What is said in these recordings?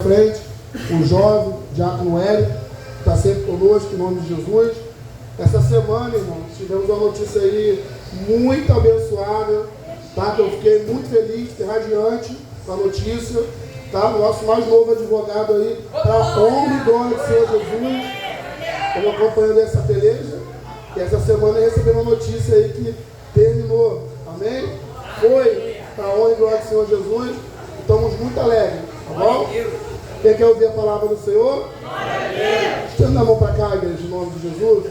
Frente, o jovem, o diácono Hélio, que está sempre conosco, em nome de Jesus. Essa semana, irmãos, tivemos uma notícia aí muito abençoada, tá? Que eu fiquei muito feliz, radiante com a notícia, tá? O nosso mais novo advogado aí, para a honra e glória do Senhor Jesus. Estamos acompanhando essa peleja, e essa semana recebemos uma notícia aí que terminou, amém? Foi para a honra e glória do Senhor Jesus, estamos muito alegres, tá bom? Quem quer ouvir a palavra do Senhor? Estenda a mão para cá, igreja, em nome de Jesus.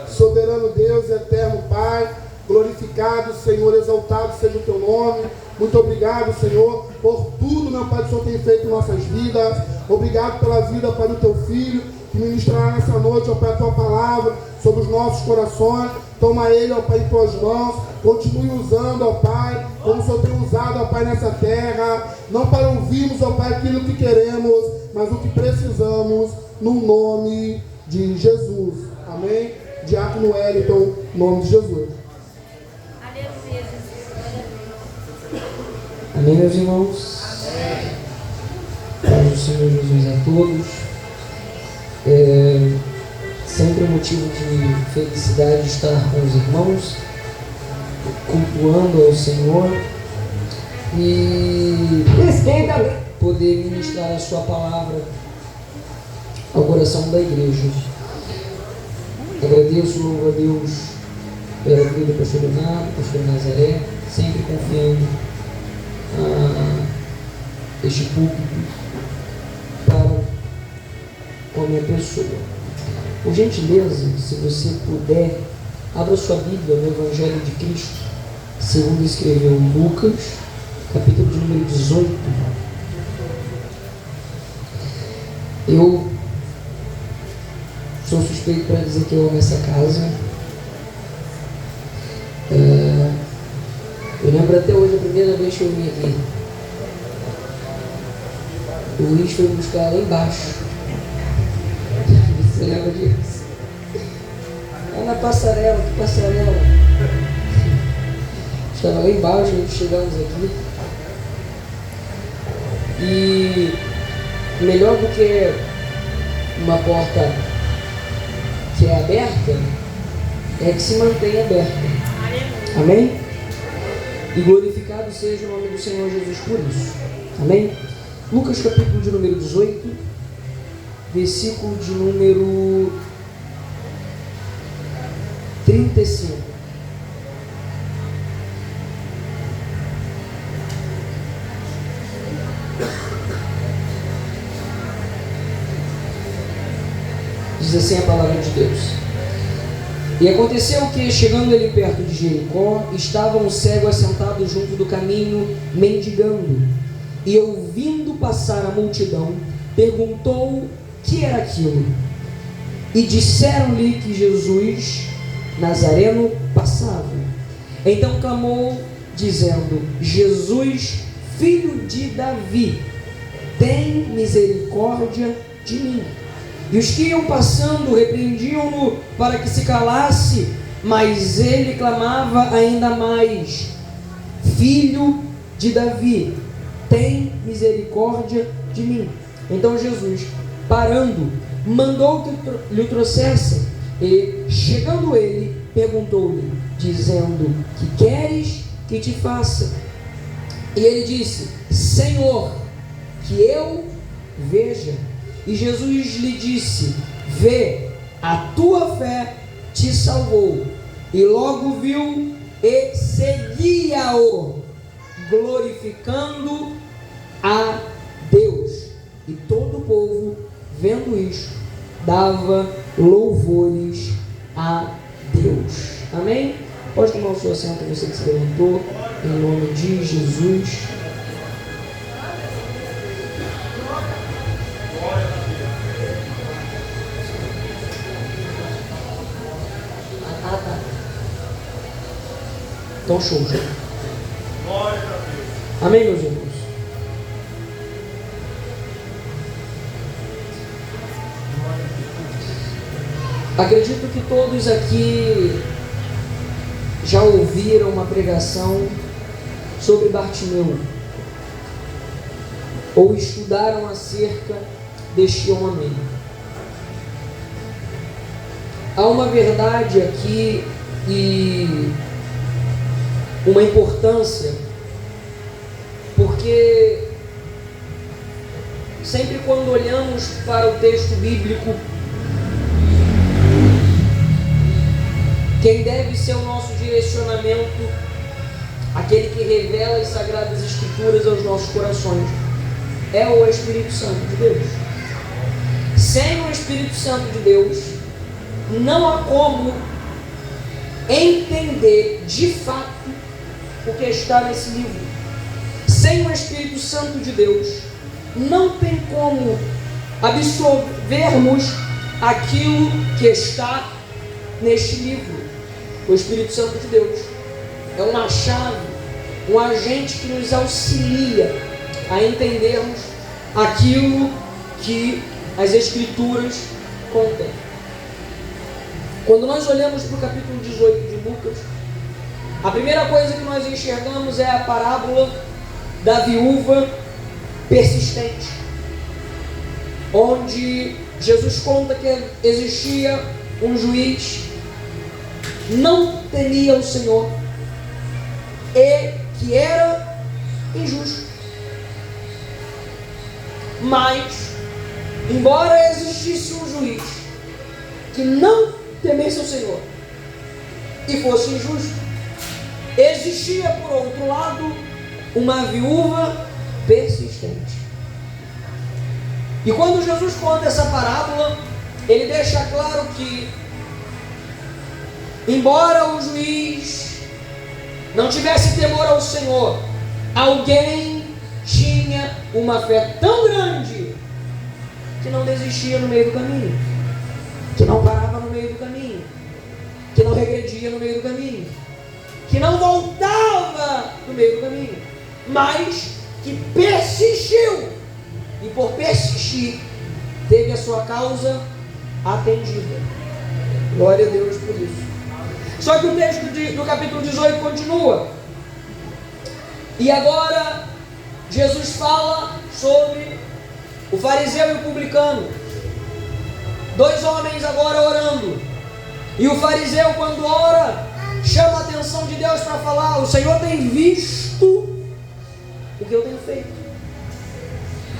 Soberano Deus, eterno Pai, glorificado, Senhor, exaltado seja o teu nome. Muito obrigado, Senhor, por tudo, meu Pai, que o Senhor tem feito em nossas vidas. Obrigado pela vida, Pai, do teu filho, que ministrará nessa noite, ó Pai, a tua palavra sobre os nossos corações. Toma ele, ó Pai, em tuas mãos. Continue usando, ó Pai, como o Senhor tem usado, ó Pai, nessa terra. Não para ouvirmos, ó Pai, aquilo que queremos, mas o que precisamos, no nome de Jesus. Amém? Diácono Wellington, em nome de Jesus. Amém, meus irmãos? Paz do Senhor Jesus a todos. Sempre um motivo de felicidade estar com os irmãos, cultuando ao Senhor e poder ministrar a sua palavra ao coração da igreja. Agradeço, louvo a Deus pela vida do pastor Leonardo, pastor Nazaré, sempre confiando este púlpito para com a minha pessoa. Por gentileza, se você puder, abra sua Bíblia no Evangelho de Cristo, segundo escreveu Lucas, capítulo de número 18. Eu sou suspeito para dizer que eu amo essa casa. Eu lembro até hoje a primeira vez que eu vim aqui. O Luiz foi buscar lá embaixo. Você lembra disso? Lá na passarela, que passarela? Estava lá embaixo, chegamos aqui. E melhor do que uma porta que é aberta, é que se mantém aberta. Amém? E glorificado seja o nome do Senhor Jesus por isso. Amém? Lucas capítulo de número 18, versículo de número 35. Diz assim a palavra de Deus. E aconteceu que, chegando ele perto de Jericó, estava um cego assentado junto do caminho, mendigando. E ouvindo passar a multidão, perguntou que era aquilo. E disseram-lhe que Jesus Nazareno passava. Então clamou, dizendo: Jesus, filho de Davi, tem misericórdia de mim. E os que iam passando repreendiam-no para que se calasse, mas ele clamava ainda mais: Filho de Davi, tem misericórdia de mim. Então Jesus, parando, mandou que lhe trouxessem, e chegando ele, perguntou-lhe, dizendo: Que queres que te faça? E ele disse: Senhor, que eu veja. E Jesus lhe disse: Vê, a tua fé te salvou. E logo viu e seguia-o, glorificando a Deus. E todo o povo, vendo isto, dava louvores a Deus. Amém? Pode tomar o seu assento, você que se levantou, em nome de Jesus. Então, show. Amém, meus irmãos? Acredito que todos aqui já ouviram uma pregação sobre Bartimeu. ou estudaram acerca deste homem. Há uma verdade aqui e uma importância, porque sempre quando olhamos para o texto bíblico, quem deve ser o nosso direcionamento, aquele que revela as Sagradas Escrituras aos nossos corações, é o Espírito Santo de Deus. Sem o Espírito Santo de Deus, não há como entender de fato o que está nesse livro. Sem o Espírito Santo de Deus, não tem como absorvermos aquilo que está neste livro. O Espírito Santo de Deus é uma chave, um agente que nos auxilia a entendermos aquilo que as Escrituras contêm. Quando nós olhamos para o capítulo 18 de Lucas, a primeira coisa que nós enxergamos é a parábola da viúva persistente, onde Jesus conta que existia um juiz, não temia o Senhor e que era injusto. Mas, embora existisse um juiz que não temesse o Senhor e fosse injusto, existia, por outro lado, uma viúva persistente. E quando Jesus conta essa parábola, ele deixa claro que, embora o juiz não tivesse temor ao Senhor, alguém tinha uma fé tão grande que não desistia no meio do caminho, que não parava no meio do caminho, que não regredia no meio do caminho, que não voltava no meio do caminho, mas que persistiu, e por persistir teve a sua causa atendida. Glória a Deus por isso. Só que o texto do capítulo 18 continua, e agora Jesus fala sobre o fariseu e o publicano, dois homens agora orando, e o fariseu, quando ora, chama a atenção de Deus para falar: o Senhor tem visto o que eu tenho feito,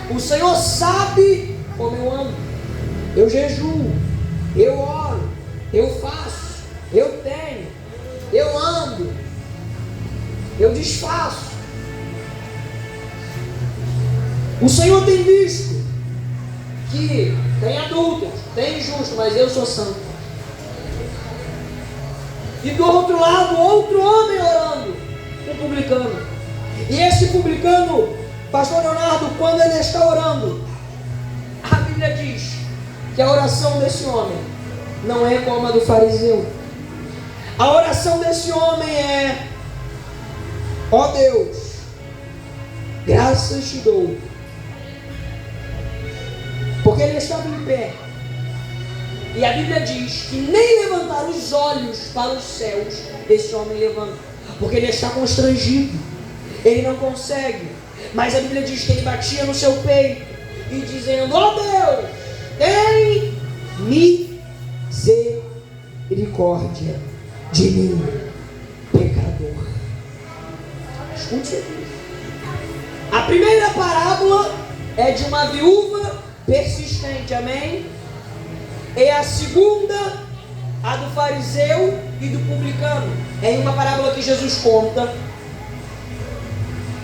o Senhor sabe como eu ando, eu jejuo, eu oro, eu faço, eu tenho, eu ando, eu desfaço. O Senhor tem visto que tem adúlteros, tem injusto, mas eu sou santo. E do outro lado, outro homem orando, um publicano. E esse publicano, pastor Leonardo, quando ele está orando, a Bíblia diz que a oração desse homem não é como a do fariseu. A oração desse homem é: ó Deus, graças te dou, porque ele estava em pé. E a Bíblia diz que nem levantar os olhos para os céus esse homem levanta, porque ele está constrangido, ele não consegue. Mas a Bíblia diz que ele batia no seu peito e dizendo: ó Deus, tem misericórdia de mim, pecador. Escute aqui. A primeira parábola é de uma viúva persistente, amém? E a segunda, a do fariseu e do publicano. É uma parábola que Jesus conta.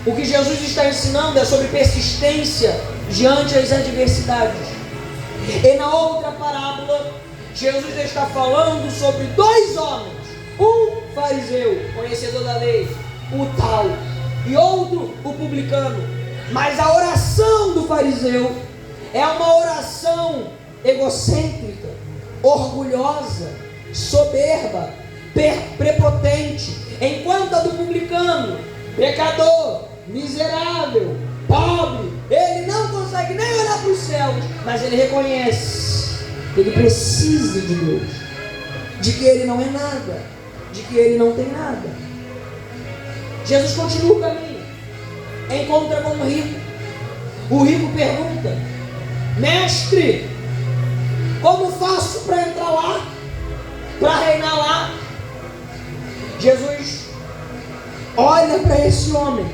O que Jesus está ensinando é sobre persistência diante das adversidades. E na outra parábola, Jesus está falando sobre dois homens, um fariseu, conhecedor da lei, o tal, e outro, o publicano. Mas a oração do fariseu é uma oração egocêntrica, orgulhosa, soberba, prepotente, enquanto a do publicano, pecador, miserável, pobre, ele não consegue nem olhar para os céus, mas ele reconhece que ele precisa de Deus, de que ele não é nada, de que ele não tem nada. Jesus continua o caminho, encontra com um rico. O rico pergunta: mestre, como faço para entrar lá? Para reinar lá? Jesus olha para esse homem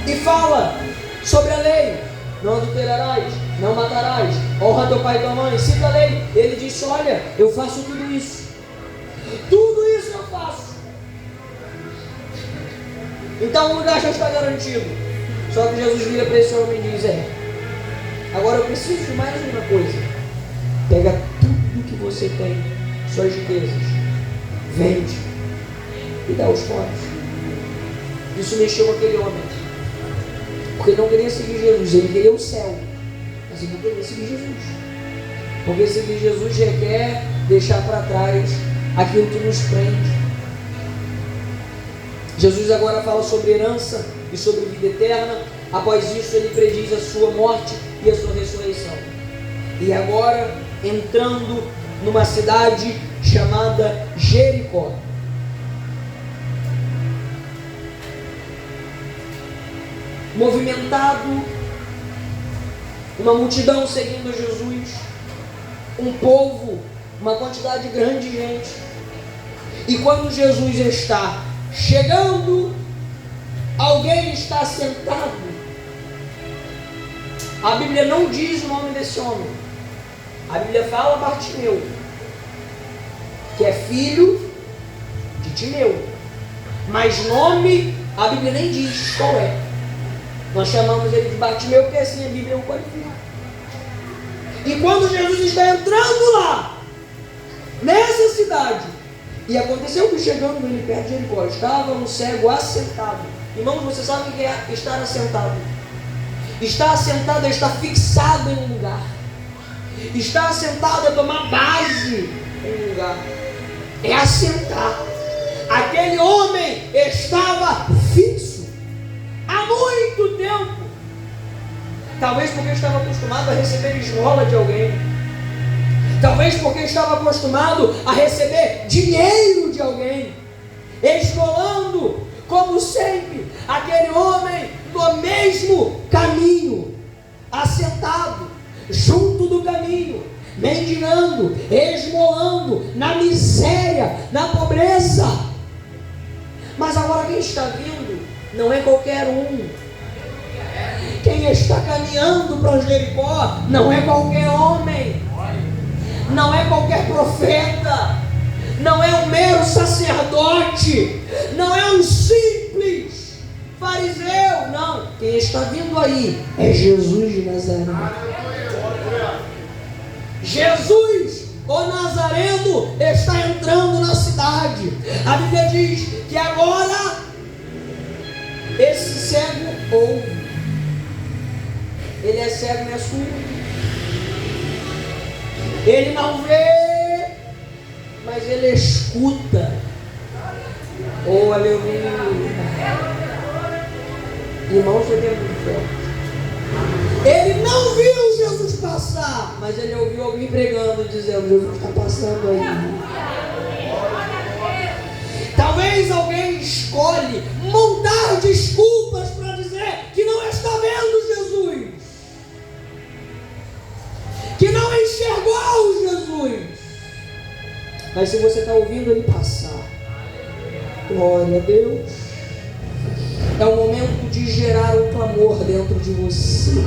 e fala sobre a lei: não adulterarás, não matarás, honra teu pai e tua mãe. Cita a lei. Ele disse: olha, eu faço tudo isso eu faço. Então o lugar já está garantido. Só que Jesus vira para esse homem e diz: agora eu preciso de mais uma coisa. Pega tudo que você tem, suas riquezas, vende e dá aos pobres. Isso mexeu com aquele homem, porque ele não queria seguir Jesus, ele queria o céu, mas ele não queria seguir Jesus, porque seguir Jesus requer deixar para trás aquilo que nos prende. Jesus agora fala sobre herança e sobre vida eterna. Após isso ele prediz a sua morte e a sua ressurreição. E agora entrando numa cidade chamada Jericó. Movimentado, uma multidão seguindo Jesus, um povo, uma quantidade grande de gente. E quando Jesus está chegando, alguém está sentado. A Bíblia não diz o nome desse homem. A Bíblia fala Bartimeu, que é filho de Timeu, mas nome a Bíblia nem diz qual é. Nós chamamos ele de Bartimeu porque assim a Bíblia o qualifica. E quando Jesus está entrando lá, nessa cidade, e aconteceu que chegando ele perto de Jericó, estava um cego assentado. Irmãos, você sabe o que é estar assentado? Estar assentado é estar fixado em um lugar. Estar assentado é tomar base em um lugar. É assentar. Aquele homem estava fixo há muito tempo. Talvez porque estava acostumado a receber esmola de alguém. Talvez porque estava acostumado a receber dinheiro de alguém. Esmolando, como sempre, aquele homem no mesmo caminho, assentado, junto do caminho, mendigando, esmolando, na miséria, na pobreza. Mas agora quem está vindo não é qualquer um. Quem está caminhando para Jericó não é qualquer homem, não é qualquer profeta, não é um mero sacerdote, não é um simples fariseu, não. Quem está vindo aí é Jesus de Nazaré. Jesus, o Nazareno, está entrando na cidade. A Bíblia diz que agora esse cego ouve. Ele é cego e é surdo. Ele não vê, mas ele escuta. Oh, aleluia. Irmão, você tem muito forte. Ele não viu Jesus passar, mas ele ouviu alguém pregando, dizendo: Jesus está passando aí. Talvez alguém escolhe montar desculpas para dizer que não está vendo Jesus, que não enxergou Jesus. Mas se você está ouvindo ele passar, glória a Deus, é o momento de gerar um clamor dentro de você.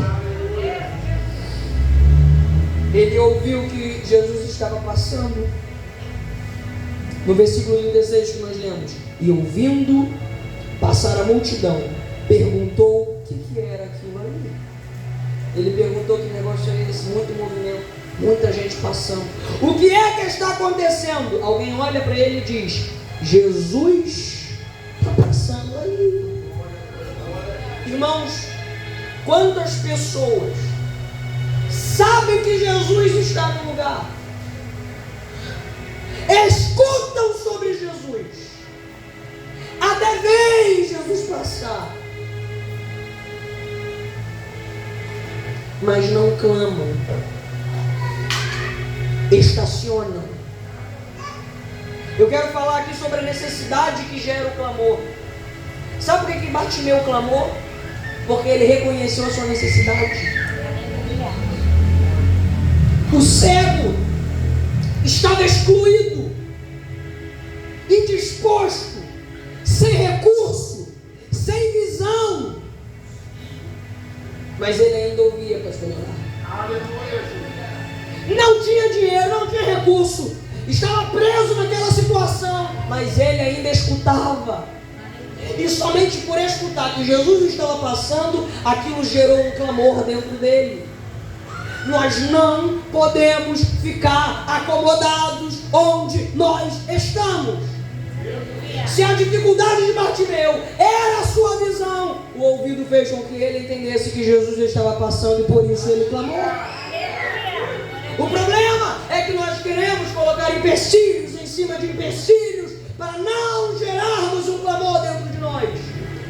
Ele ouviu que Jesus estava passando. No versículo 36 que nós lemos: e ouvindo passar a multidão, perguntou o que era aquilo ali. Ele perguntou: que negócio é esse? Muito movimento, muita gente passando. O que é que está acontecendo? Alguém olha para ele e diz: Jesus está passando aí. Irmãos, quantas pessoas sabem que Jesus está no lugar, escutam sobre Jesus, até veem Jesus passar, mas não clamam, estacionam. Eu quero falar aqui sobre a necessidade que gera o clamor. Sabe por que Bartimeu clamou? porque ele reconheceu a sua necessidade. O cego estava excluído, indisposto, sem recurso, sem visão, mas ele ainda ouvia, pastor Leonardo. Não tinha dinheiro, não tinha recurso, estava preso naquela situação, mas ele ainda escutava. E somente por escutar que Jesus estava passando, aquilo gerou um clamor dentro dele. Nós não podemos ficar acomodados onde nós estamos. Se a dificuldade de Bartimeu era a sua visão, o ouvido fez com que ele entendesse que Jesus estava passando e por isso ele clamou. O problema é que nós queremos colocar empecilhos em cima de empecilhos para não gerarmos um clamor dentro de nós.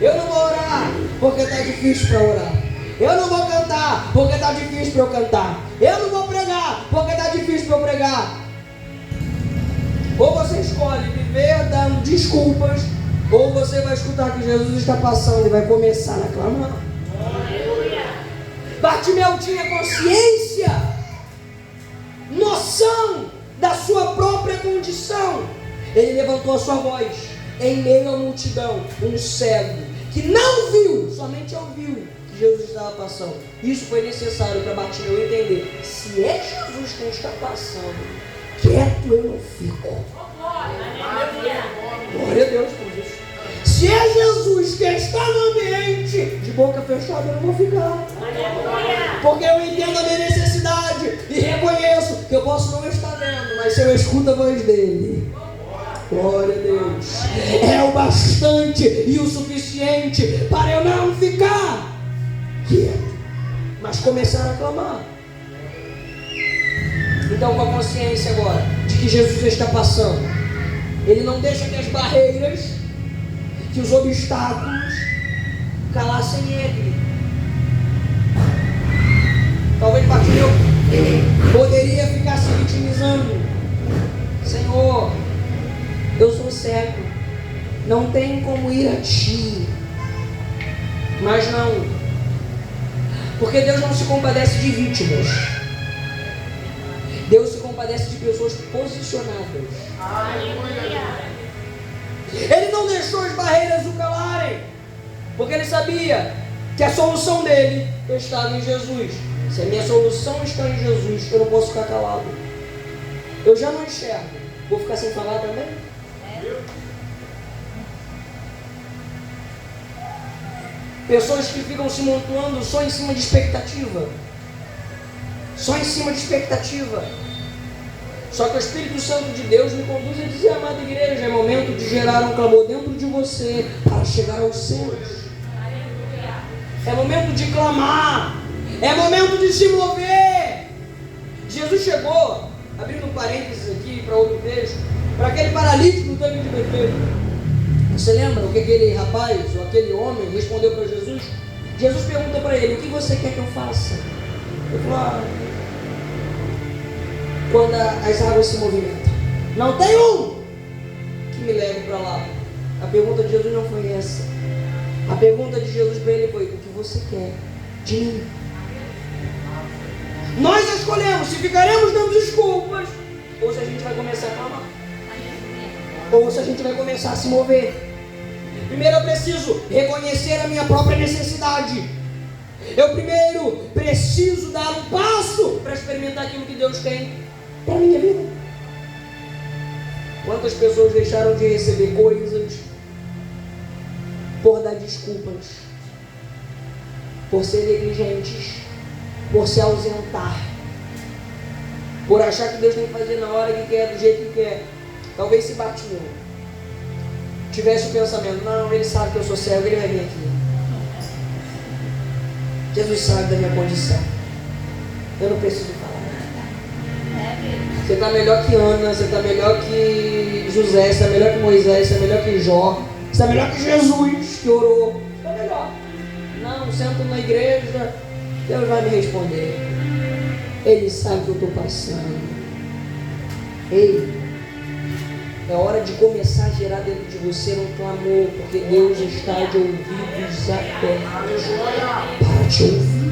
Eu não vou orar porque está difícil para orar. Eu não vou cantar porque está difícil para eu cantar. Eu não vou pregar porque está difícil para eu pregar. Ou você escolhe viver dando desculpas, ou você vai escutar que Jesus está passando e vai começar a clamar. Bartimeu tinha consciência, noção da sua própria condição. Ele levantou a sua voz em meio à multidão, um cego que não viu, somente ouviu que Jesus estava passando. Isso foi necessário para Bartimeu entender: se é Jesus quem está passando, quieto eu não fico. Glória a Deus por isso. Se é Jesus que está no ambiente, de boca fechada eu não vou ficar. Porque eu entendo a minha necessidade e reconheço que eu posso não estar vendo, mas se eu escuto a voz dele, glória a Deus, é o bastante e o suficiente para eu não ficar quieto, mas começar a clamar. Então, com a consciência agora de que Jesus está passando, ele não deixa que as barreiras, que os obstáculos calassem ele. Talvez Bartimeu poderia ficar se vitimizando: Senhor, eu sou cego, não tenho como ir a ti. Mas não, porque Deus não se compadece de vítimas. Deus se compadece de pessoas posicionadas. Ele não deixou as barreiras o calarem, porque ele sabia que a solução dele estava em Jesus. Se a minha solução está em Jesus, eu não posso ficar calado. Eu já não enxergo, vou ficar sem falar também? Pessoas que ficam se montuando só em cima de expectativa. Só em cima de expectativa. Só que o Espírito Santo de Deus me conduz a dizer: amada igreja, é momento de gerar um clamor dentro de você para chegar aos céus. É momento de clamar. É momento de se mover. Jesus chegou, abrindo parênteses aqui para outro texto, para aquele paralítico no tanque de Betesda. Você lembra o que aquele rapaz ou aquele homem respondeu para Jesus? Jesus pergunta para ele: o que você quer que eu faça? Ele falou: quando as águas se movimentam, não tem um que me leve para lá. A pergunta de Jesus não foi essa. A pergunta de Jesus para ele foi: o que você quer de mim? Nós escolhemos se ficaremos dando desculpas, ou se a gente vai começar a clamar, ou se a gente vai começar a se mover. Primeiro eu preciso reconhecer a minha própria necessidade. Eu primeiro preciso dar um passo para experimentar aquilo que Deus tem para a minha vida. Quantas pessoas deixaram de receber coisas por dar desculpas, por ser negligentes, por se ausentar, por achar que Deus tem que fazer na hora que quer, do jeito que quer. Talvez se Bartimeu tivesse o pensamento: não, ele sabe que eu sou cego, ele vai vir aqui. Jesus sabe da minha condição, eu não preciso falar nada. Você está melhor que Ana, você está melhor que José, você está melhor que Moisés, você está melhor que Jó, você está melhor que Jesus, que orou. Você está melhor. Não, sento na igreja, Deus vai me responder. Ele sabe o que eu estou passando. Ei, É hora de começar a gerar dentro de você um clamor, porque Deus está de ouvidos abertos para te ouvir.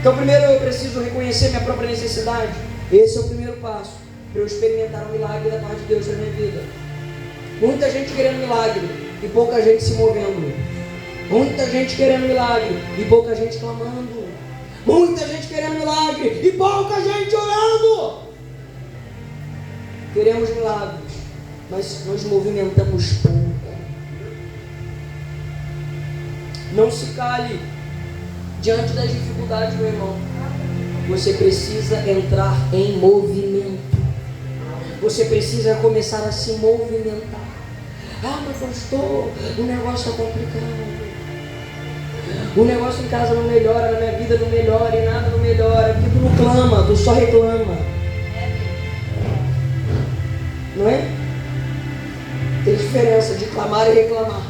Então, primeiro eu preciso reconhecer minha própria necessidade. Esse é o primeiro passo para eu experimentar um milagre da parte de Deus na minha vida. Muita gente querendo milagre e pouca gente se movendo. Muita gente querendo milagre e pouca gente clamando. Muita gente querendo milagre e pouca gente orando. Queremos milagres, mas nos movimentamos pouco. Não se cale diante das dificuldades, meu irmão. Você precisa entrar em movimento. Você precisa começar a se movimentar. Ah, mas pastor, o negócio está complicado. O negócio em casa não melhora, na minha vida não melhora, e nada não melhora, porque tu não clama, tu só reclama. Não é? Tem diferença de clamar e reclamar.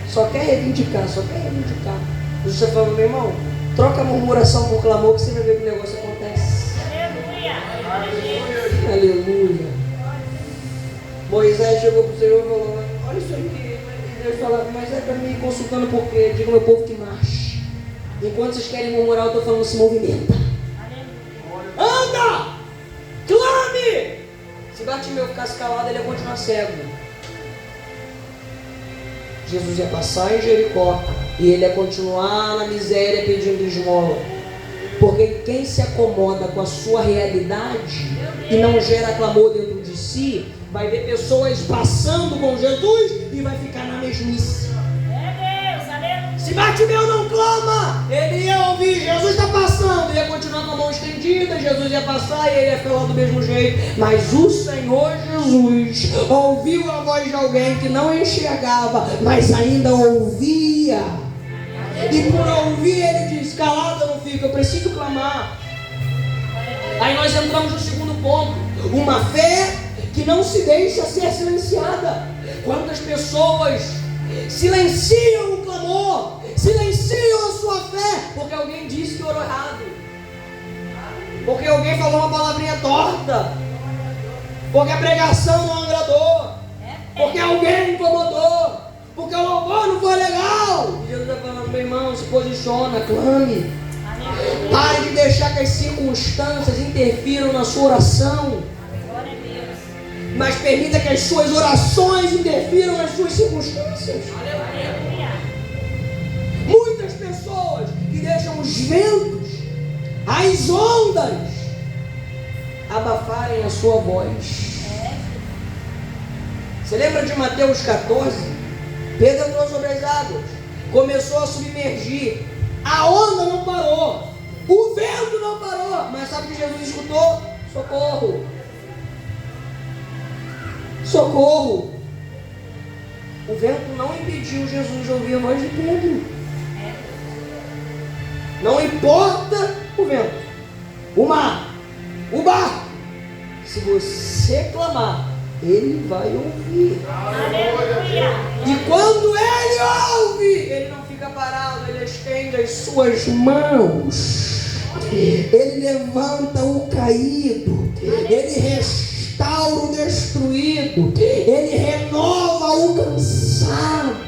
Só quer reivindicar, só quer reivindicar. Você fala, meu irmão, troca a murmuração por clamor que você vai ver que o negócio acontece. Aleluia. Aleluia. Moisés chegou para o Senhor e falou, olha isso aqui. Deus fala, mas é para mim consultando porque diga ao meu povo que marche. Enquanto vocês querem murmurar, eu estou falando, se movimenta. Anda! Clame! Se Bartimeu ficasse calado, ele ia continuar cego. Jesus ia passar em Jericó e ele ia continuar na miséria pedindo esmola. Porque quem se acomoda com a sua realidade e não gera clamor dentro de si, vai ver pessoas passando com Jesus e vai ficar na mesmice. Se Bartimeu não clama, ele ia ouvir, Jesus está passando, ia continuar com a mão estendida, Jesus ia passar e ele ia falar do mesmo jeito. Mas o Senhor Jesus ouviu a voz de alguém que não enxergava, mas ainda ouvia. E por ouvir ele diz, calado eu não fico, eu preciso clamar. Aí nós entramos no segundo ponto, uma fé que não se deixa ser silenciada. Quantas pessoas silenciam o clamor, silenciam a sua fé, porque alguém disse que orou errado, porque alguém falou uma palavrinha torta, porque a pregação não agradou, porque alguém incomodou, porque o louvor não foi legal. E Jesus está falando, meu irmão, se posiciona, clame. Pare de deixar que as circunstâncias interfiram na sua oração, mas permita que as suas orações interfiram nas suas circunstâncias. Muitas pessoas que deixam os ventos, as ondas, abafarem a sua voz. Você lembra de Mateus 14? Pedro entrou sobre as águas, começou a submergir, a onda não parou, o vento não parou, mas sabe o que Jesus escutou? Socorro! Socorro! O vento não impediu Jesus de ouvir a voz de Pedro. Não importa o vento, o mar, o barco. Se você clamar, ele vai ouvir. Aleluia. E quando ele ouve, ele não fica parado, ele estende as suas mãos, ele levanta o caído, ele restaura o destruído, ele renova o cansado.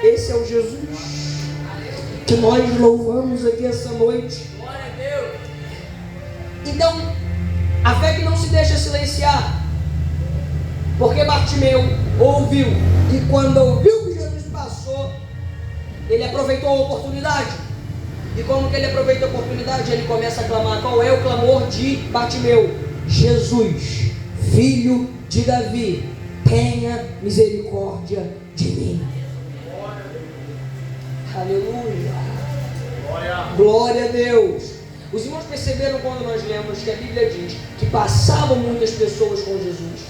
Esse é o Jesus que nós louvamos aqui essa noite. Então, a fé que não se deixa silenciar, porque Bartimeu ouviu, e quando ouviu que Jesus passou, ele aproveitou a oportunidade. E como que ele aproveita a oportunidade? Ele começa a clamar. Qual é o clamor de Bartimeu? Jesus, filho de Davi, tenha misericórdia de mim. Aleluia. Glória a Deus. Os irmãos perceberam quando nós lemos que a Bíblia diz que passavam muitas pessoas com Jesus.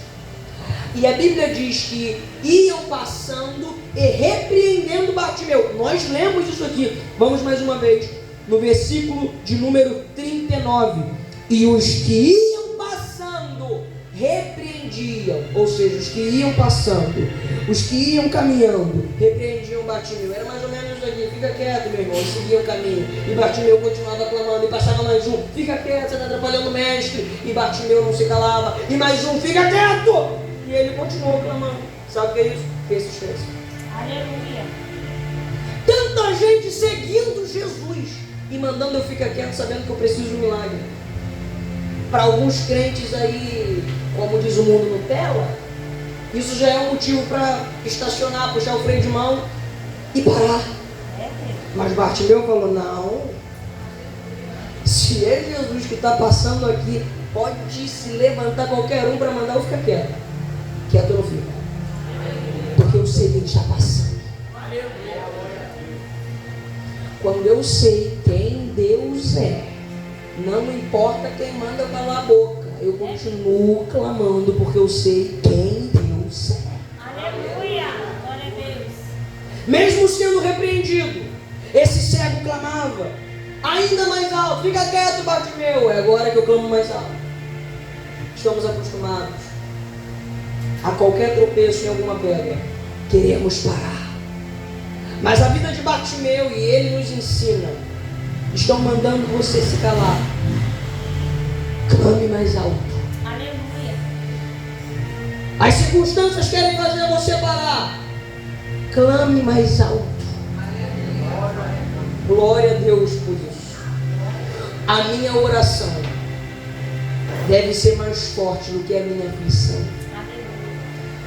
E a Bíblia diz que iam passando e repreendendo Bartimeu. Nós lemos isso aqui. Vamos mais uma vez. No versículo de número 39. E os que iam passando repreendiam. Ou seja, os que iam passando, os que iam caminhando, repreendiam Bartimeu. Era mais ou menos isso aqui: fica quieto, meu irmão. E seguia o caminho. E Bartimeu continuava clamando. E passava mais um: fica quieto, você está atrapalhando o mestre. E Bartimeu não se calava. E mais um: fica quieto. E ele continuou clamando. Sabe o que é isso? Persistência. Aleluia. Tanta gente seguindo Jesus e mandando eu ficar quieto, sabendo que eu preciso de um milagre. Para alguns crentes aí, como diz o mundo Nutella, isso já é um motivo para estacionar, puxar o freio de mão e parar. Mas Bartimeu falou: não, se é Jesus que está passando aqui, pode se levantar qualquer um para mandar eu ficar quieto. Quieto eu não fico, porque eu sei que ele está passando. Quando eu sei quem Deus é, não importa quem manda eu calar a boca, eu continuo clamando, porque eu sei quem Deus é. Aleluia. Glória a Deus. Mesmo sendo repreendido, esse cego clamava ainda mais alto: fica quieto, Bartimeu. É agora que eu clamo mais alto. Estamos acostumados a qualquer tropeço em alguma pedra, queremos parar. Mas a vida de Bartimeu, e ele nos ensina, estão mandando você se calar. Clame mais alto. Aleluia. As circunstâncias querem fazer você parar. Clame mais alto. Glória a Deus por isso. A minha oração deve ser mais forte do que a minha aflição.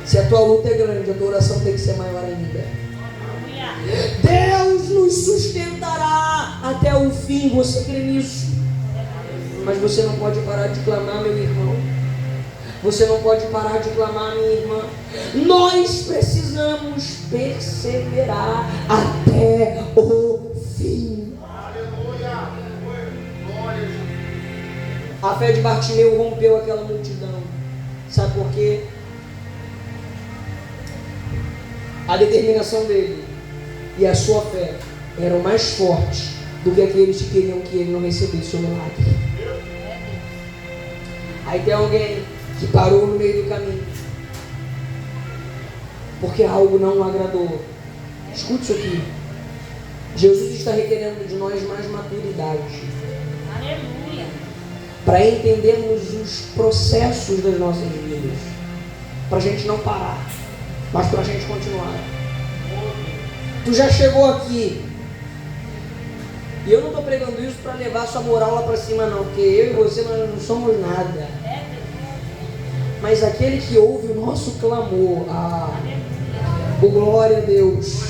Se a tua luta é grande, a tua oração tem que ser maior ainda. Deus nos sustentará até o fim. Você crê nisso? Mas você não pode parar de clamar, meu irmão. Você não pode parar de clamar, minha irmã. Nós precisamos perseverar até o fim. Aleluia. Glória a Jesus. A fé de Bartimeu rompeu aquela multidão. Sabe por quê? A determinação dele e a sua fé eram mais fortes do que aqueles que queriam que ele não recebesse o milagre. Aí tem alguém que parou no meio do caminho porque algo não o agradou. Escute isso aqui. Jesus está requerendo de nós mais maturidade. Aleluia. Para entendermos os processos das nossas vidas, para a gente não parar, mas para a gente continuar. Tu já chegou aqui, e eu não estou pregando isso para levar sua moral lá para cima não, porque eu e você nós não somos nada. Mas aquele que ouve o nosso clamor, o glória a Deus,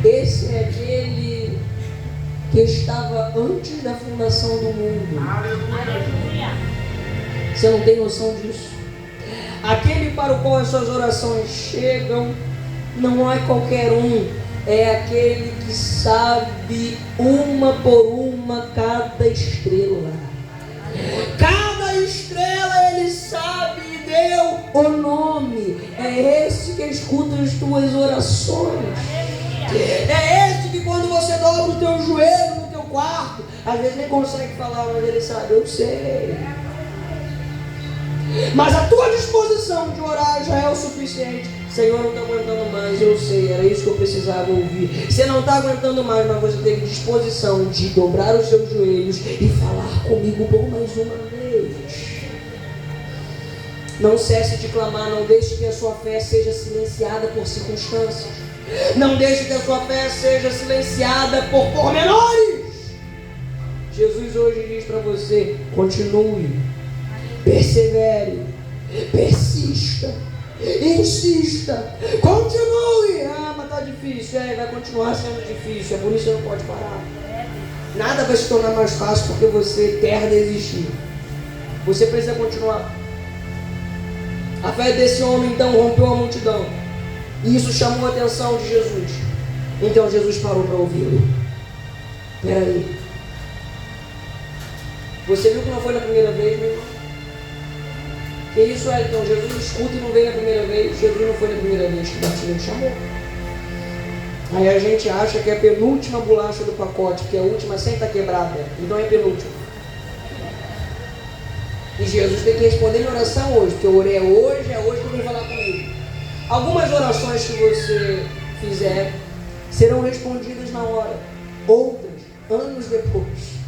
esse é aquele que estava antes da fundação do mundo. Aleluia. Você não tem noção disso? Aquele para o qual as suas orações chegam não é qualquer um, é aquele que sabe uma por uma cada estrela. Cada estrela ele sabe e deu o nome. É esse que escuta as tuas orações. É esse que quando você dobra o teu joelho no teu quarto, às vezes nem consegue falar, mas ele sabe: eu sei. Mas a tua disposição de orar já é o suficiente. Senhor, não estou aguentando mais, eu sei, era isso que eu precisava ouvir. Você não está aguentando mais, mas você tem disposição de dobrar os seus joelhos e falar comigo por mais uma vez. Não cesse de clamar, não deixe que a sua fé seja silenciada por circunstâncias. Não deixe que a sua fé seja silenciada por pormenores. Jesus hoje diz para você: continue, persevere, persista, insista, continue. Mas está difícil. Vai continuar sendo difícil, é por isso que você não pode parar. Nada vai se tornar mais fácil porque você quer desistir. Você precisa continuar. A fé desse homem então rompeu a multidão, e isso chamou a atenção de Jesus. Então Jesus parou para ouvi-lo. Peraí, você viu que não foi na primeira vez, meu irmão? Que isso é? Então Jesus escuta e não veio na primeira vez. Jesus não foi na primeira vez que Bartimeu chamou. Aí a gente acha que é a penúltima bolacha do pacote, que a última sempre está quebrada, então é penúltima. E Jesus tem que responder minha oração hoje, porque eu orei hoje, é hoje que eu vim falar comigo. Algumas orações que você fizer serão respondidas na hora, outras, anos depois.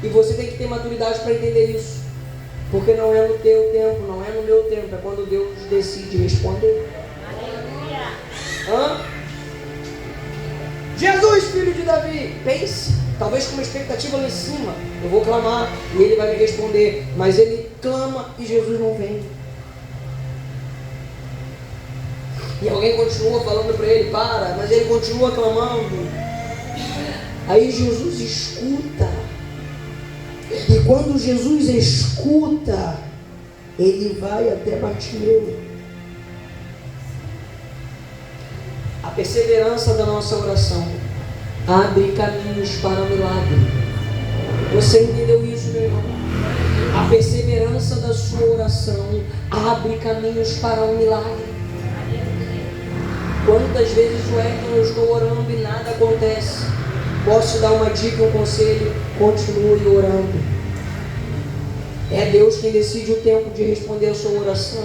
E você tem que ter maturidade para entender isso. Porque não é no teu tempo, não é no meu tempo, é quando Deus decide responder. Hã? Jesus, filho de Davi, pense, talvez com uma expectativa lá em cima. Eu vou clamar e ele vai me responder. Mas ele clama e Jesus não vem. E alguém continua falando para ele, para, mas ele continua clamando. Aí Jesus escuta. E quando Jesus escuta, ele vai até Bartimeu. A perseverança da nossa oração abre caminhos para o milagre. Você entendeu isso, meu irmão? A perseverança da sua oração abre caminhos para o milagre. Quantas vezes, eu estou orando e nada acontece? Posso te dar uma dica, um conselho? Continue orando. É Deus quem decide o tempo de responder a sua oração.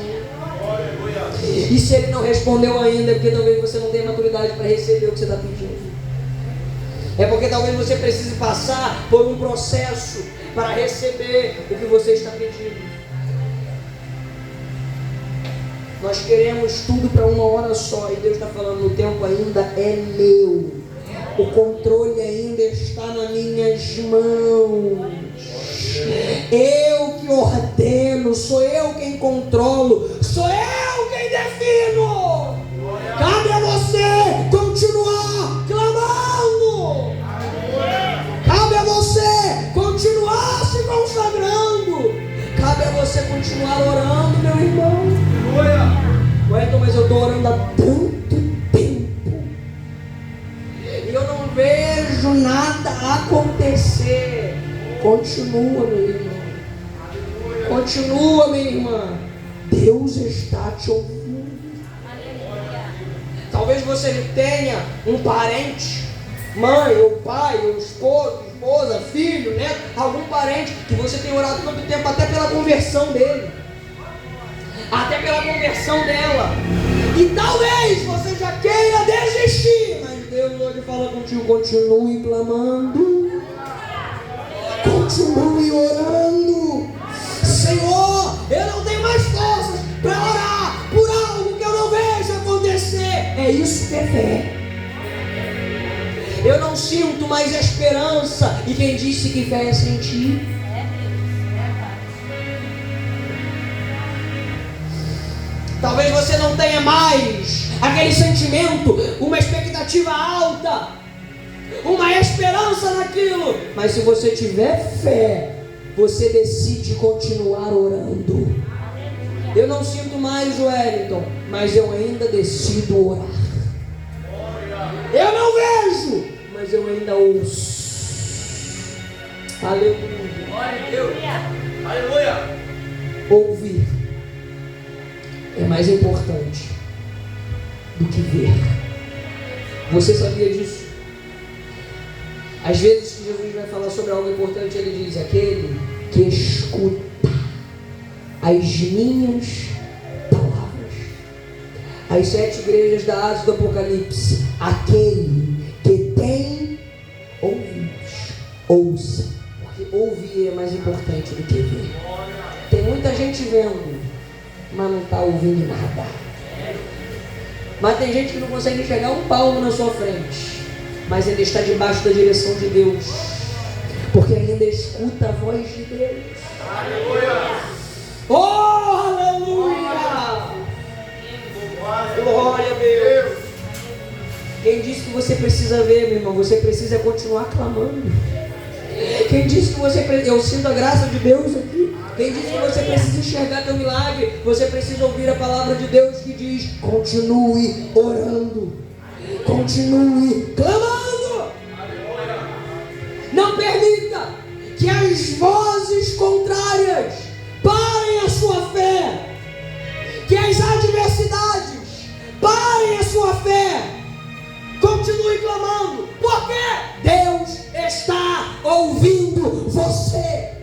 E se Ele não respondeu ainda, é porque talvez você não tenha maturidade para receber o que você está pedindo. É porque talvez você precise passar por um processo para receber o que você está pedindo. Nós queremos tudo para uma hora só, e Deus está falando, o tempo ainda é meu. O controle ainda está nas minhas mãos. Eu que ordeno, sou eu quem controlo, sou eu quem defino. Cabe a você continuar clamando. Cabe a você continuar se consagrando. Cabe a você continuar orando, meu irmão. Wellington, mas eu estou orando há tanto tempo e eu não vejo nada acontecer. Continua, meu irmão. Continua, minha irmã. Deus está te ouvindo. Talvez você tenha um parente, mãe, ou pai, ou esposo, esposa, filho, neto, algum parente que você tem orado tanto tempo até pela conversão dele, até pela conversão dela. E talvez você já queira desistir, mas Deus hoje fala contigo, continue clamando. Continue orando. Senhor, eu não tenho mais forças para orar por algo que eu não vejo acontecer. É isso que é fé. Eu não sinto mais esperança. E quem disse que fé é sentir? Talvez você não tenha mais aquele sentimento, uma expectativa alta, uma esperança naquilo. Mas se você tiver fé, você decide continuar orando. Eu não sinto mais, Wellington, mas eu ainda decido orar. Eu não vejo, mas eu ainda ouço. Aleluia. Glória a Deus. Aleluia. Ouvir é mais importante do que ver. Você sabia disso? Às vezes que Jesus vai falar sobre algo importante, ele diz, aquele que escuta as minhas palavras. As 7 igrejas da Ásia do Apocalipse, aquele que tem ouvidos, ouça. Porque ouvir é mais importante do que ver. Tem muita gente vendo, mas não está ouvindo nada. Mas tem gente que não consegue enxergar um palmo na sua frente, mas ainda está debaixo da direção de Deus, porque ainda escuta a voz de Deus. Aleluia! Oh, aleluia! Glória a Deus! Quem disse que você precisa ver, meu irmão? Você precisa continuar clamando. Quem disse que você precisa... Eu sinto a graça de Deus aqui. Quem disse que você precisa enxergar teu milagre? Você precisa ouvir a palavra de Deus que diz, continue orando, continue clamando. Não permita que as vozes contrárias parem a sua fé, que as adversidades parem a sua fé. Continue clamando, porque Deus está ouvindo você.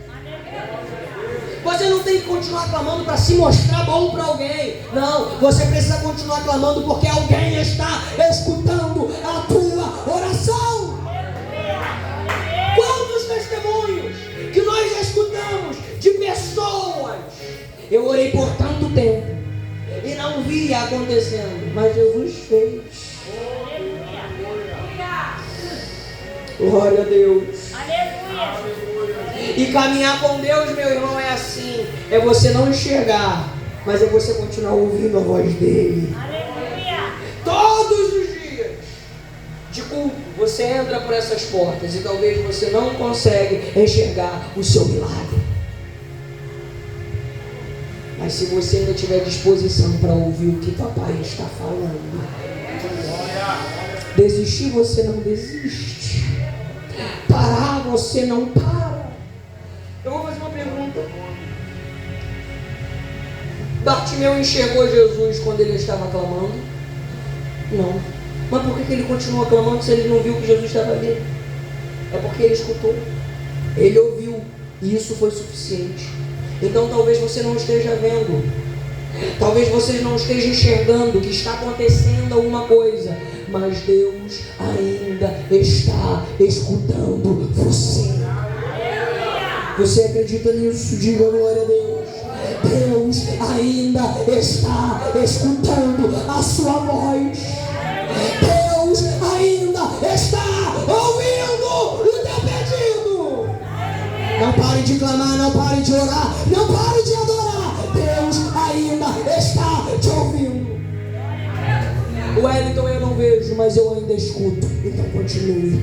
Você Você não tem que continuar clamando para se mostrar bom para alguém. Não, você precisa continuar clamando porque alguém está escutando a tua oração. Quantos testemunhos que nós já escutamos de pessoas? Eu orei por tanto tempo e não via acontecendo, mas Jesus fez. Glória a Deus. E caminhar com Deus, meu irmão, é assim. É você não enxergar, mas é você continuar ouvindo a voz dele. Todos os dias de culto, você entra por essas portas e talvez você não consegue enxergar o seu milagre. Mas se você ainda tiver disposição para ouvir o que papai está falando, desistir você não desiste, parar você não para. Eu vou fazer uma pergunta. Bartimeu enxergou Jesus quando ele estava clamando? Não. Mas por que ele continuou clamando se ele não viu que Jesus estava ali? É porque ele escutou, ele ouviu, e isso foi suficiente. Então talvez você não esteja vendo, talvez você não esteja enxergando que está acontecendo alguma coisa, mas Deus ainda está escutando você. Você acredita nisso? Diga glória a Deus. Deus ainda está escutando a sua voz. Deus ainda está ouvindo o teu pedido. Não pare de clamar, não pare de orar, não pare de adorar. Deus ainda está te ouvindo. Wellington, eu não vejo, mas eu ainda escuto. Então continue.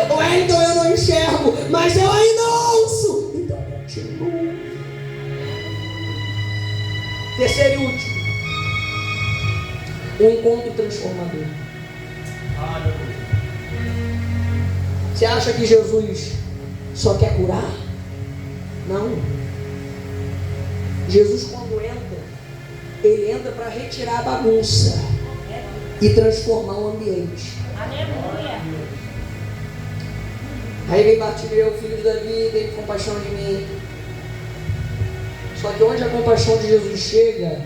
Wellington, eu não enxergo, mas eu ainda ouço. Então continue. Terceiro e último, um encontro transformador. Você acha que Jesus só quer curar? Não. Jesus, quando entra, ele entra para retirar a bagunça e transformar o ambiente. Aleluia. Aí vem Bartimeu, filho de Davi, teve compaixão de mim. Só que onde a compaixão de Jesus chega,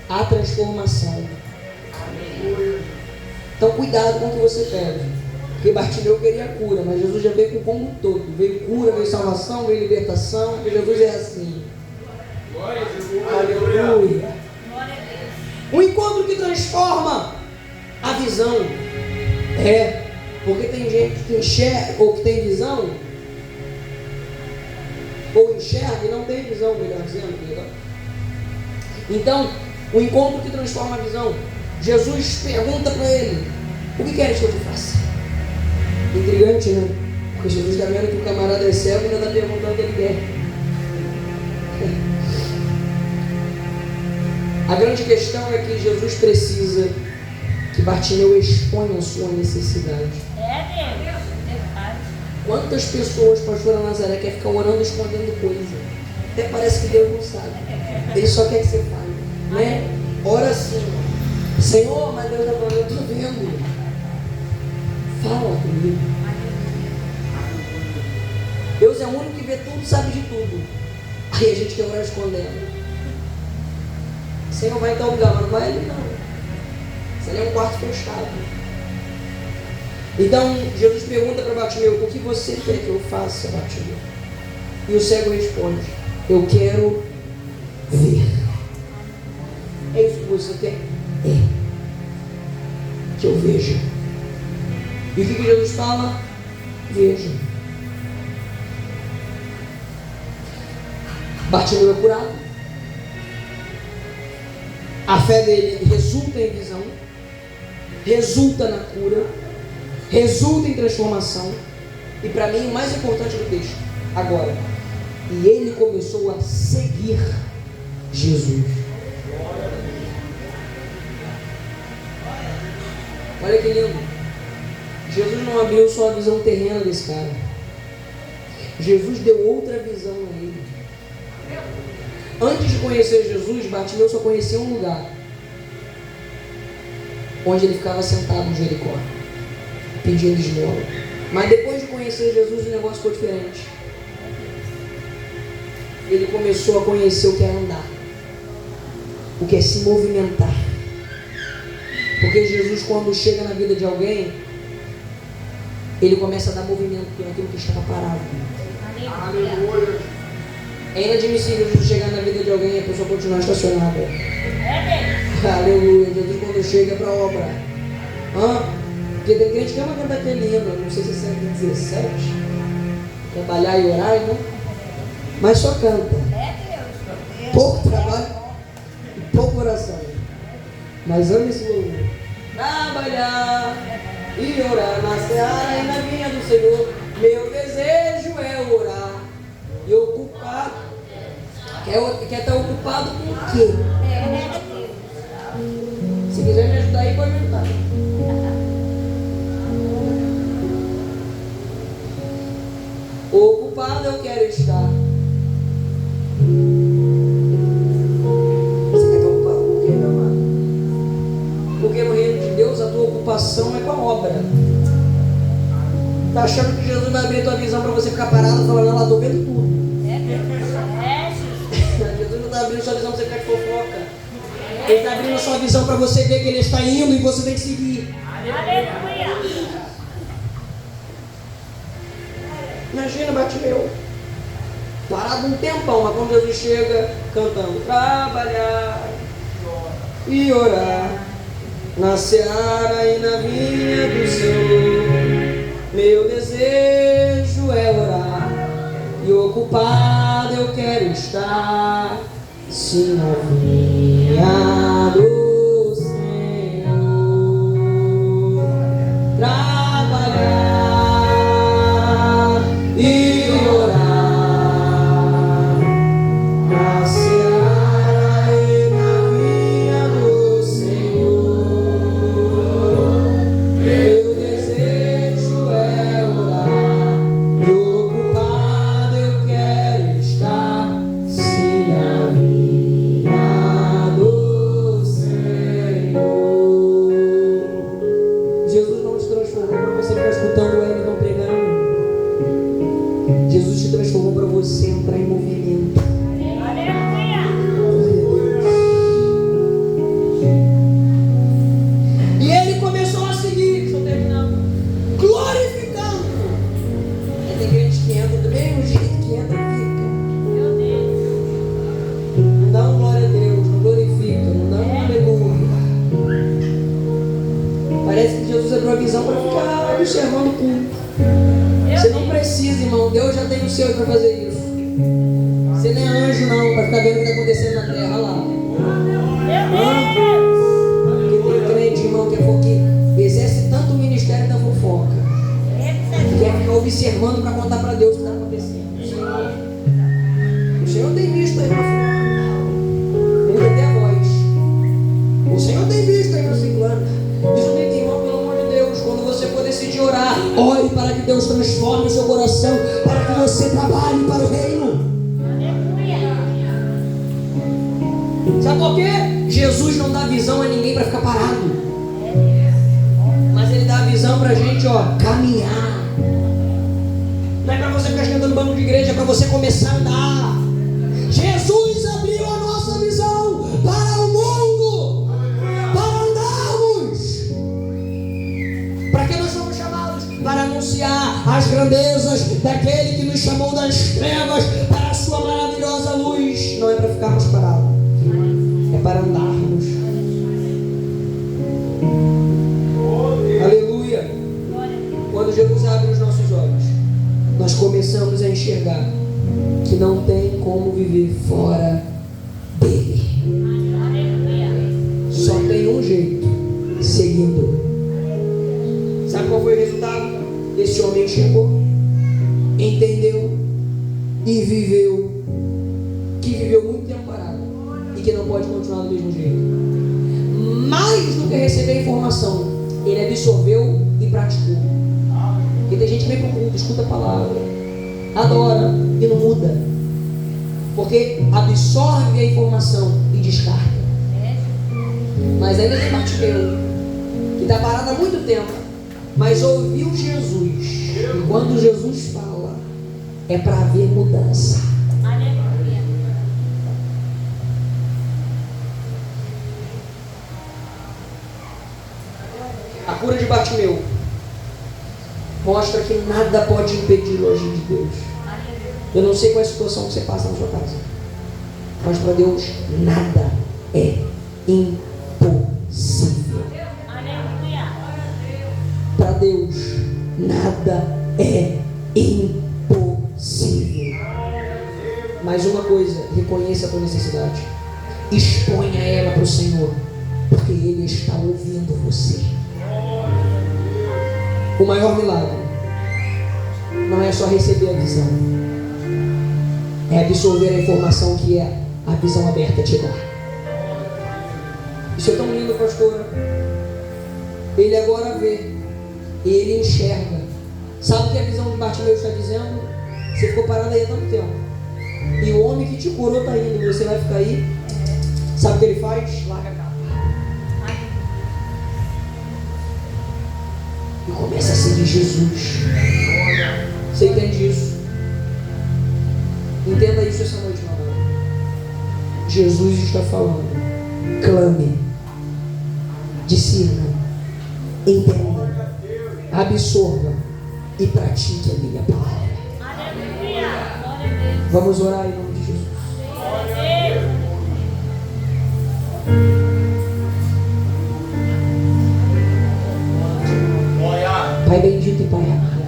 há transformação. Então cuidado com o que você pede. Porque Bartimeu queria cura, mas Jesus já veio com o combo todo. Veio cura, veio salvação, veio libertação. Porque Jesus é assim. Aleluia. Um encontro que transforma a visão. Porque tem gente que enxerga ou que tem visão, ou enxerga e não tem visão, melhor dizendo. Então, o encontro que transforma a visão. Jesus pergunta para ele: o que queres que eu te faça? Intrigante, né? Porque Jesus está vendo que o camarada é cego e ainda está perguntando o que ele quer. A grande questão é que Jesus precisa que Bartimeu exponha a sua necessidade. Deus. Quantas pessoas, pastora Nazaré, quer ficar orando escondendo coisa? Até parece que Deus não sabe. Ele só quer que você fale, né? Ora assim: Senhor, mas Deus está falando, eu estou vendo. Fala comigo. Deus é o único que vê tudo, sabe de tudo. Aí a gente quer orar escondendo. Senhor, vai em tal lugar, mas não vai ali não. Isso ali é um quarto fechado. Então Jesus pergunta para Bartimeu: o que você quer que eu faça, Bartimeu? E o cego responde: eu quero ver. É isso que você quer? É. Que eu veja. E o que Jesus fala? Veja. Bartimeu é curado. A fé dele resulta em visão, resulta na cura, resulta em transformação. E para mim o mais importante do texto agora: e ele começou a seguir Jesus. Olha que lindo. Jesus não abriu só a visão terrena desse cara. Jesus deu outra visão a ele. Antes de conhecer Jesus, Bartimeu só conhecia um lugar, onde ele ficava sentado em Jericó, pedindo esmola. Mas depois de conhecer Jesus, o negócio ficou diferente. ele começou a conhecer o que é andar, o que é se movimentar. Porque Jesus, quando chega na vida de alguém, ele começa a dar movimento naquilo que estava parado. Aleluia. É inadmissível Jesus chegar na vida de alguém e a pessoa continuar estacionada. É Aleluia. Jesus, quando chega para a obra. Porque tem crente que ama cantar aquele hino, não sei se é século 17, trabalhar e orar, né? Mas só canta. Deus. Pouco trabalho e pouco oração. Mas ame esse louvor. Trabalhar e orar na seara e na vinha do Senhor. Meu desejo é orar e ocupar. Quer estar ocupado com o quê? Se quiser me ajudar aí, pode me ajudar. Ocupado eu quero estar. Você quer estar ocupado com o quê, meu amado? Porque no reino de Deus a tua ocupação é com a obra. Tá achando que Jesus vai abrir a tua visão para você ficar parado falando, lá, estou vendo tudo. Jesus não está abrindo sua visão para você ficar de fofoca. Ele está abrindo a sua visão para você ver que ele está indo e você tem que seguir. Aleluia. Imagina, Bartimeu, parado um tempão, mas quando Jesus chega cantando, trabalhar e orar na seara e na vinha do Senhor. Meu desejo é orar e ocupado eu quero estar, sim, na vinha do Senhor. Trabalhar e orar na seara e na vinha do Senhor. Meu desejo é orar e ocupado eu quero estar, sim, na vinha do Senhor. Jesus não te transformou para você ficar escutando ele não pregando. Jesus te transformou para você entrar em movimento. Aleluia. E ele começou a seguir, estou terminando, glorificando. E tem gente que entra do mesmo jeito que entra e fica. Meu Deus. Não dá um glória a Deus, não glorifica, não dá um aleluia. Parece que Jesus abriu a visão para ficar observando o culto. Você não precisa, irmão, Deus já tem o seu para fazer isso. Você não é anjo não, para ficar vendo o que está acontecendo na terra, olha lá. Porque tem crente, irmão, que exerce tanto o ministério da fofoca, que quer ficar observando para contar para Deus o que está acontecendo. O Senhor tem visto aí, meu filho. Muda até a voz. O Senhor tem visto aí, meu ciclano. Isso tem que, irmão, pelo amor de Deus, quando você for decidir orar, ore para que Deus transforme o seu coração, para que você trabalhe para o reino. Sabe por quê? Jesus não dá visão a ninguém para ficar parado, mas Ele dá a visão para a gente, caminhar. Não é para você ficar esquentando no banco de igreja, é para você começar a andar. Jesus abriu a nossa visão para o mundo, para andarmos. Para que nós somos chamados? Para anunciar as grandezas daquele que nos chamou das trevas para a sua maravilhosa luz. Não é para ficarmos parados, é para andarmos. Aleluia. Quando Jesus abre os nossos olhos, nós começamos a enxergar que não tem como viver fora dele. Só tem um jeito, seguindo. Sabe qual foi o resultado? Esse homem chegou, entendeu e viveu, que viveu muito tempo parado e que não pode continuar do mesmo jeito. Mais do que receber informação, ele absorveu e praticou. Porque tem gente que vem para o culto, escuta a palavra, adora e não muda, porque absorve a informação e descarta. Mas ainda tem Bartimeu, que está parado há muito tempo, mas ouviu Jesus. E quando Jesus fala, é para haver mudança. Aleluia. A cura de Bartimeu mostra que nada pode impedir o agir de Deus. Eu não sei qual é a situação que você passa na sua casa, mas para Deus nada é impossível. Para Deus nada é impossível. Mais uma coisa, reconheça a tua necessidade, exponha ela para o Senhor, porque Ele está ouvindo você. O maior milagre não é só receber a visão, é absorver a informação que a visão aberta te dá. Isso é tão lindo, pastor. Ele agora vê, ele enxerga. Sabe o que a visão de Bartimeu está dizendo? Você ficou parado aí há tanto tempo, e o homem que te curou está indo, você vai ficar aí. Sabe o que ele faz? Larga a capa e começa a seguir Jesus. Você entende isso? Entenda isso essa noite, meu amor. Jesus está falando. Clame, discirna, entenda, absorva e pratique a minha palavra. Vamos orar em nome de Jesus. Pai bendito e Pai amado,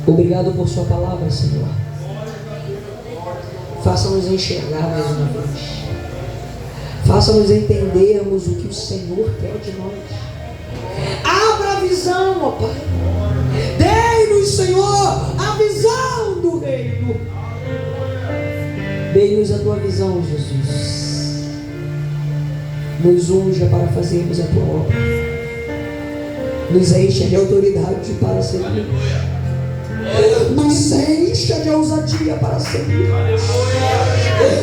obrigado por sua palavra, Senhor. Faça-nos enxergar mais uma vez. Faça-nos entendermos o que o Senhor quer de nós. Abra a visão, ó Pai. Dê-nos, Senhor, a visão do reino. Dê-nos a tua visão, Jesus. Nos unja para fazermos a tua obra. Nos encha de autoridade para servir. Nos encha de ousadia para servir.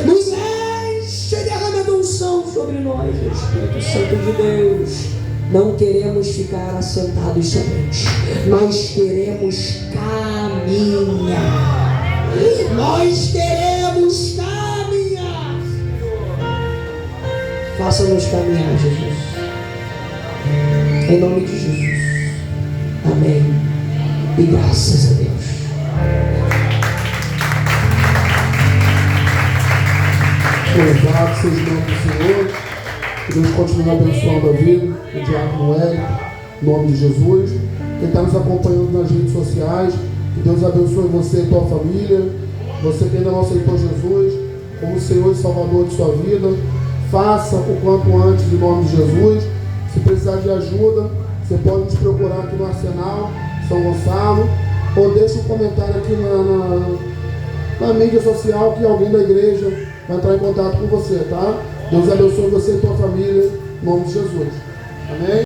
Nos enche de derramamento de unção sobre nós, Espírito Santo de Deus. Não queremos ficar assentados somente, nós queremos caminhar. Nós queremos caminhar. Faça-nos caminhar, Jesus. Em nome de Jesus. Amém. E graças a Deus. Louvado seja o nome do Senhor. Que Deus continue abençoando a vida do Diácono Hélio, em nome de Jesus. Quem está nos acompanhando nas redes sociais, que Deus abençoe você e tua família. Você que ainda não aceitou Jesus como Senhor e Salvador de sua vida, faça o quanto antes em nome de Jesus. Se precisar de ajuda, você pode nos procurar aqui no Arsenal São Gonçalo, ou deixa um comentário aqui na mídia social que alguém da igreja vai entrar em contato com você, tá? Deus abençoe você e tua família, em nome de Jesus. Amém?